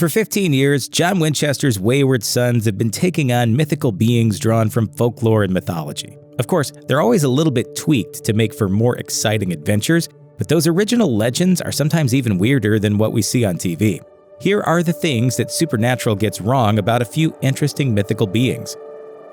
For 15 years, John Winchester's wayward sons have been taking on mythical beings drawn from folklore and mythology. Of course, they're always a little bit tweaked to make for more exciting adventures, but those original legends are sometimes even weirder than what we see on TV. Here are the things that Supernatural gets wrong about a few interesting mythical beings.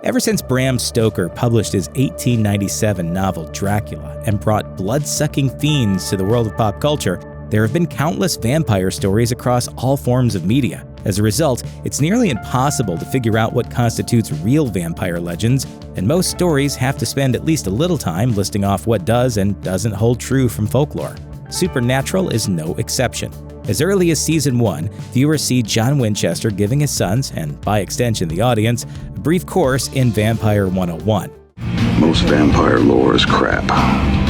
Ever since Bram Stoker published his 1897 novel Dracula and brought blood-sucking fiends to the world of pop culture, there have been countless vampire stories across all forms of media. As a result, it's nearly impossible to figure out what constitutes real vampire legends, and most stories have to spend at least a little time listing off what does and doesn't hold true from folklore. Supernatural is no exception. As early as Season 1, viewers see John Winchester giving his sons, and by extension the audience, a brief course in Vampire 101. Most vampire lore is crap.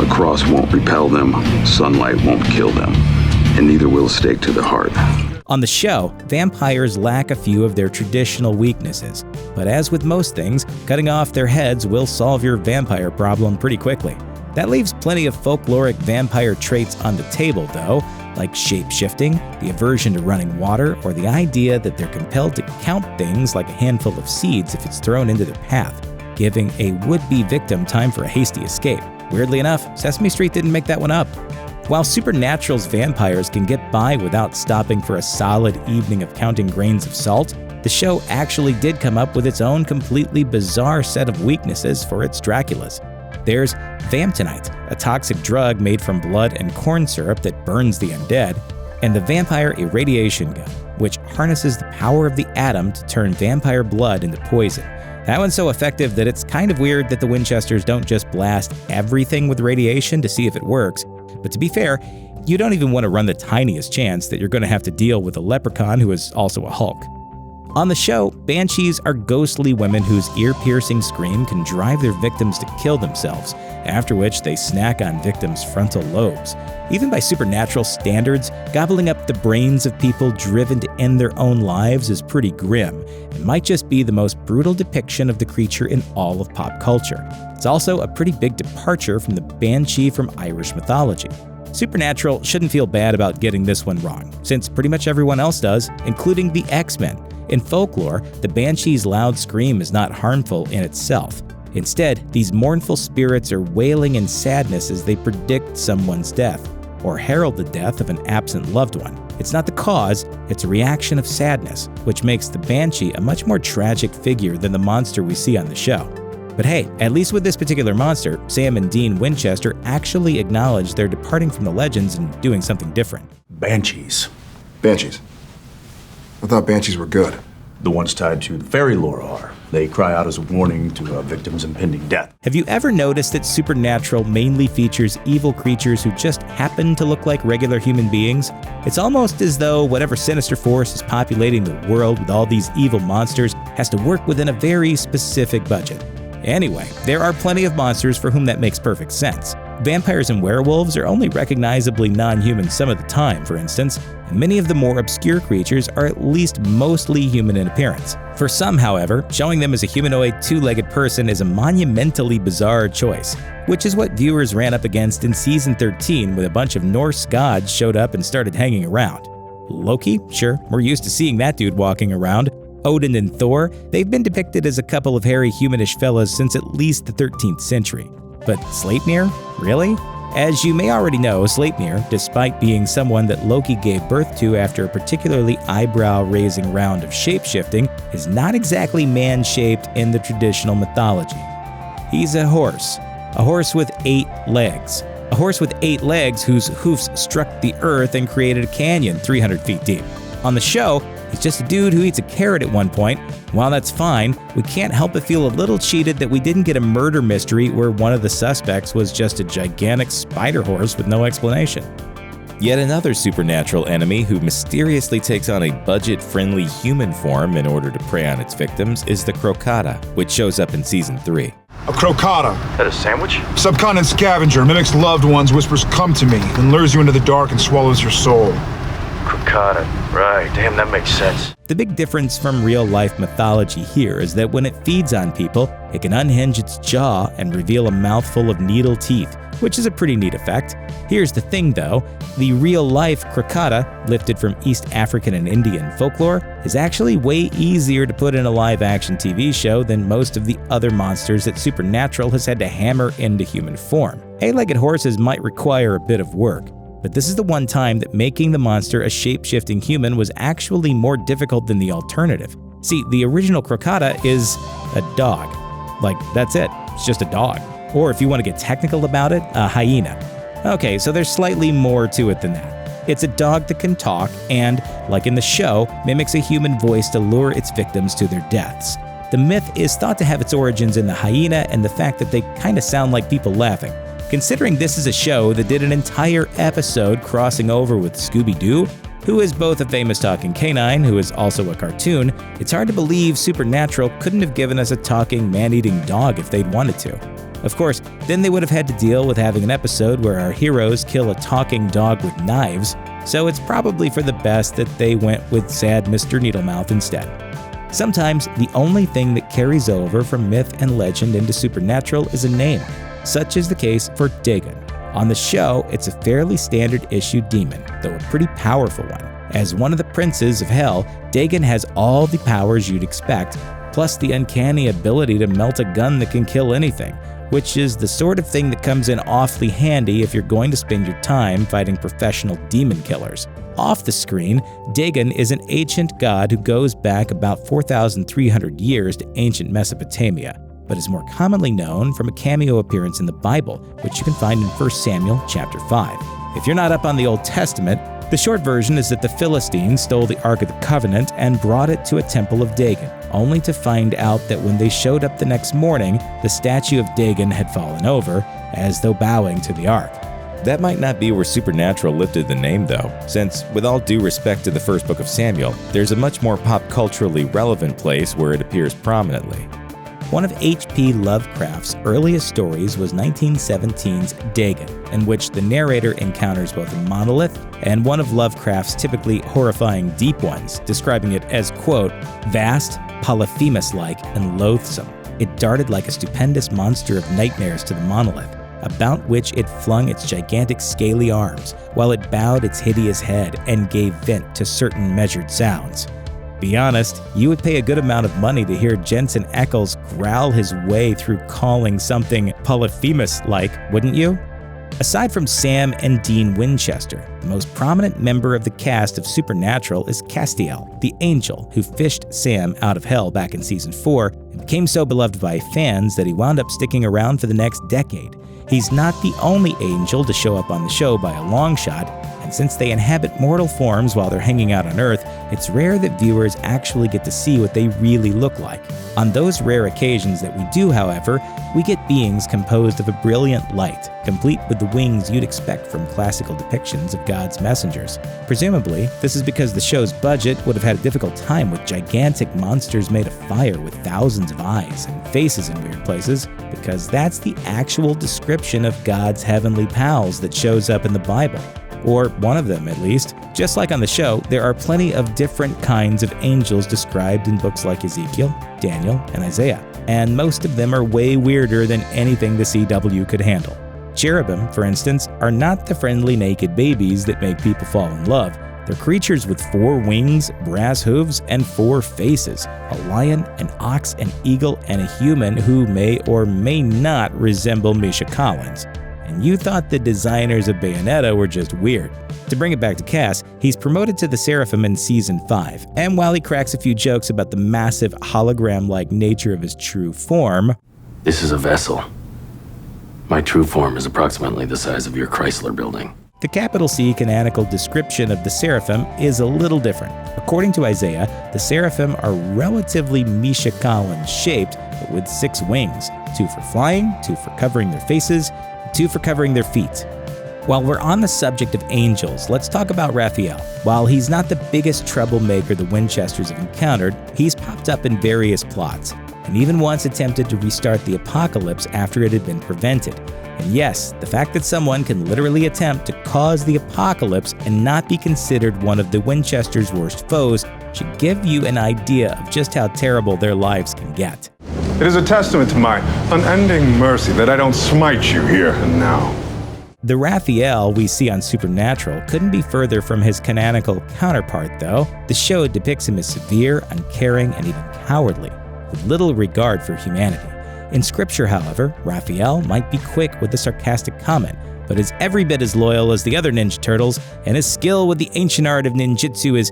A cross won't repel them, sunlight won't kill them, and neither will a stake to the heart. On the show, vampires lack a few of their traditional weaknesses, but as with most things, cutting off their heads will solve your vampire problem pretty quickly. That leaves plenty of folkloric vampire traits on the table, though, like shape-shifting, the aversion to running water, or the idea that they're compelled to count things like a handful of seeds if it's thrown into their path, giving a would-be victim time for a hasty escape. Weirdly enough, Sesame Street didn't make that one up. While Supernatural's vampires can get by without stopping for a solid evening of counting grains of salt, the show actually did come up with its own completely bizarre set of weaknesses for its Draculas. There's Vamtonite, a toxic drug made from blood and corn syrup that burns the undead, and the Vampire Irradiation Gun, which harnesses the power of the atom to turn vampire blood into poison. That one's so effective that it's kind of weird that the Winchesters don't just blast everything with radiation to see if it works. But to be fair, you don't even want to run the tiniest chance that you're going to have to deal with a leprechaun who is also a Hulk. On the show, Banshees are ghostly women whose ear-piercing scream can drive their victims to kill themselves, after which they snack on victims' frontal lobes. Even by supernatural standards, gobbling up the brains of people driven to end their own lives is pretty grim, and might just be the most brutal depiction of the creature in all of pop culture. It's also a pretty big departure from the Banshee from Irish mythology. Supernatural shouldn't feel bad about getting this one wrong, since pretty much everyone else does, including the X-Men. In folklore, the Banshee's loud scream is not harmful in itself. Instead, these mournful spirits are wailing in sadness as they predict someone's death, or herald the death of an absent loved one. It's not the cause, it's a reaction of sadness, which makes the Banshee a much more tragic figure than the monster we see on the show. But hey, at least with this particular monster, Sam and Dean Winchester actually acknowledge they're departing from the legends and doing something different. Banshees. Banshees? I thought banshees were good. The ones tied to the fairy lore are. They cry out as a warning to a victim's impending death. Have you ever noticed that Supernatural mainly features evil creatures who just happen to look like regular human beings? It's almost as though whatever sinister force is populating the world with all these evil monsters has to work within a very specific budget. Anyway, there are plenty of monsters for whom that makes perfect sense. Vampires and werewolves are only recognizably non-human some of the time, for instance, and many of the more obscure creatures are at least mostly human in appearance. For some, however, showing them as a humanoid two-legged person is a monumentally bizarre choice, which is what viewers ran up against in Season 13 when a bunch of Norse gods showed up and started hanging around. Loki? Sure, we're used to seeing that dude walking around. Odin and Thor, they've been depicted as a couple of hairy humanish fellas since at least the 13th century. But Sleipnir? Really? As you may already know, Sleipnir, despite being someone that Loki gave birth to after a particularly eyebrow-raising round of shape-shifting, is not exactly man-shaped in the traditional mythology. He's a horse with 8 legs. A horse with 8 legs whose hoofs struck the earth and created a canyon 300 feet deep. On the show, he's just a dude who eats a carrot at one point. While that's fine, we can't help but feel a little cheated that we didn't get a murder mystery where one of the suspects was just a gigantic spider horse with no explanation. Yet another supernatural enemy who mysteriously takes on a budget-friendly human form in order to prey on its victims is the Crocotta, which shows up in Season 3. A crocotta. That a sandwich? Subcontinent scavenger, mimics loved ones, whispers come to me, then lures you into the dark and swallows your soul. Crocotta. Right, damn, that makes sense. The big difference from real-life mythology here is that when it feeds on people, it can unhinge its jaw and reveal a mouthful of needle teeth, which is a pretty neat effect. Here's the thing though, the real-life Crocotta, lifted from East African and Indian folklore, is actually way easier to put in a live-action TV show than most of the other monsters that Supernatural has had to hammer into human form. Eight-legged horses might require a bit of work, but this is the one time that making the monster a shape-shifting human was actually more difficult than the alternative. See, the original Crocotta is a dog. Like, that's it. It's just a dog. Or if you want to get technical about it, a hyena. Okay, so there's slightly more to it than that. It's a dog that can talk and, like in the show, mimics a human voice to lure its victims to their deaths. The myth is thought to have its origins in the hyena and the fact that they kinda sound like people laughing. Considering this is a show that did an entire episode crossing over with Scooby-Doo, who is both a famous talking canine who is also a cartoon, it's hard to believe Supernatural couldn't have given us a talking man-eating dog if they'd wanted to. Of course, then they would have had to deal with having an episode where our heroes kill a talking dog with knives, so it's probably for the best that they went with sad Mr. Needlemouth instead. Sometimes the only thing that carries over from myth and legend into Supernatural is a name. Such is the case for Dagon. On the show, it's a fairly standard issue demon, though a pretty powerful one. As one of the princes of hell, Dagon has all the powers you'd expect, plus the uncanny ability to melt a gun that can kill anything, which is the sort of thing that comes in awfully handy if you're going to spend your time fighting professional demon killers. Off the screen, Dagon is an ancient god who goes back about 4,300 years to ancient Mesopotamia, but is more commonly known from a cameo appearance in the Bible, which you can find in 1 Samuel chapter 5. If you're not up on the Old Testament, the short version is that the Philistines stole the Ark of the Covenant and brought it to a temple of Dagon, only to find out that when they showed up the next morning, the statue of Dagon had fallen over, as though bowing to the Ark. That might not be where Supernatural lifted the name though, since with all due respect to the first book of Samuel, there's a much more pop culturally relevant place where it appears prominently. One of H.P. Lovecraft's earliest stories was 1917's Dagon, in which the narrator encounters both a monolith and one of Lovecraft's typically horrifying deep ones, describing it as, quote, vast, Polyphemus-like, and loathsome. It darted like a stupendous monster of nightmares to the monolith, about which it flung its gigantic scaly arms, while it bowed its hideous head and gave vent to certain measured sounds. Be honest, you would pay a good amount of money to hear Jensen Ackles growl his way through calling something Polyphemus-like, wouldn't you? Aside from Sam and Dean Winchester, the most prominent member of the cast of Supernatural is Castiel, the angel who fished Sam out of hell back in Season 4 and became so beloved by fans that he wound up sticking around for the next decade. He's not the only angel to show up on the show by a long shot, and since they inhabit mortal forms while they're hanging out on Earth, it's rare that viewers actually get to see what they really look like. On those rare occasions that we do, however, we get beings composed of a brilliant light, complete with the wings you'd expect from classical depictions of God's messengers. Presumably, this is because the show's budget would have had a difficult time with gigantic monsters made of fire with thousands of eyes and faces in weird places, because that's the actual description of God's heavenly pals that shows up in the Bible. Or one of them, at least. Just like on the show, there are plenty of different kinds of angels described in books like Ezekiel, Daniel, and Isaiah, and most of them are way weirder than anything the CW could handle. Cherubim, for instance, are not the friendly naked babies that make people fall in love. They're creatures with 4 wings, brass hooves, and 4 faces, a lion, an ox, an eagle, and a human who may or may not resemble Misha Collins. And you thought the designers of Bayonetta were just weird. To bring it back to Cass, he's promoted to the Seraphim in Season 5, and while he cracks a few jokes about the massive hologram-like nature of his true form... This is a vessel. My true form is approximately the size of your Chrysler building. The capital C canonical description of the Seraphim is a little different. According to Isaiah, the Seraphim are relatively Misha Collins shaped, but with 6 wings, 2 for flying, 2 for covering their faces, 2 for covering their feet. While we're on the subject of angels, let's talk about Raphael. While he's not the biggest troublemaker the Winchesters have encountered, he's popped up in various plots, and even once attempted to restart the apocalypse after it had been prevented. And yes, the fact that someone can literally attempt to cause the apocalypse and not be considered one of the Winchesters' worst foes should give you an idea of just how terrible their lives can get. It is a testament to my unending mercy that I don't smite you here and now. The Raphael we see on Supernatural couldn't be further from his canonical counterpart, though. The show depicts him as severe, uncaring, and even cowardly, with little regard for humanity. In scripture, however, Raphael might be quick with the sarcastic comment, but is every bit as loyal as the other Ninja Turtles, and his skill with the ancient art of ninjutsu is…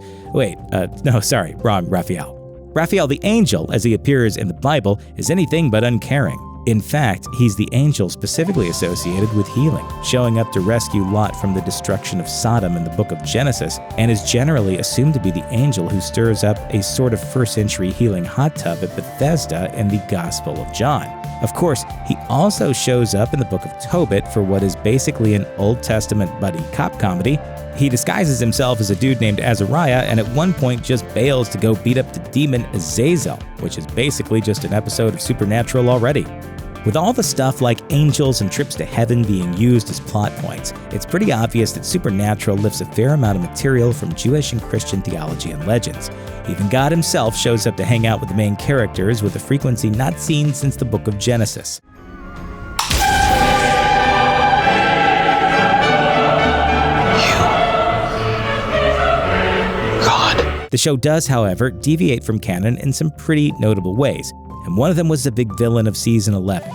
wrong Raphael. Raphael the Angel, as he appears in the Bible, is anything but uncaring. In fact, he's the angel specifically associated with healing, showing up to rescue Lot from the destruction of Sodom in the book of Genesis, and is generally assumed to be the angel who stirs up a sort of first-century healing hot tub at Bethesda in the Gospel of John. Of course, he also shows up in the book of Tobit for what is basically an Old Testament buddy cop comedy. He disguises himself as a dude named Azariah and at one point just bails to go beat up the demon Azazel, which is basically just an episode of Supernatural already. With all the stuff like angels and trips to heaven being used as plot points, it's pretty obvious that Supernatural lifts a fair amount of material from Jewish and Christian theology and legends. Even God himself shows up to hang out with the main characters with a frequency not seen since the book of Genesis. The show does, however, deviate from canon in some pretty notable ways, and one of them was the big villain of Season 11.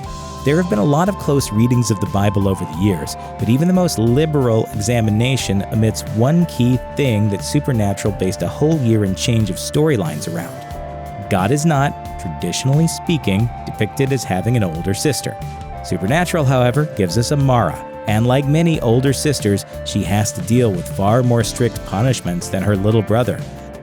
There have been a lot of close readings of the Bible over the years, but even the most liberal examination omits one key thing that Supernatural based a whole year and change of storylines around. God is not, traditionally speaking, depicted as having an older sister. Supernatural, however, gives us Amara, and like many older sisters, she has to deal with far more strict punishments than her little brother.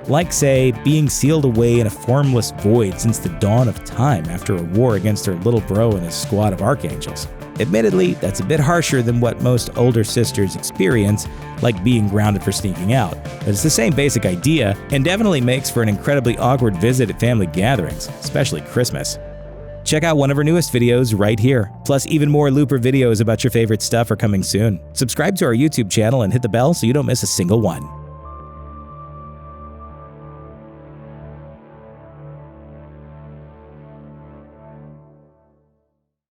Like, say, being sealed away in a formless void since the dawn of time after a war against her little bro and his squad of archangels. Admittedly, that's a bit harsher than what most older sisters experience, like being grounded for sneaking out, but it's the same basic idea and definitely makes for an incredibly awkward visit at family gatherings, especially Christmas. Check out one of our newest videos right here. Plus, even more Looper videos about your favorite stuff are coming soon. Subscribe to our YouTube channel and hit the bell so you don't miss a single one.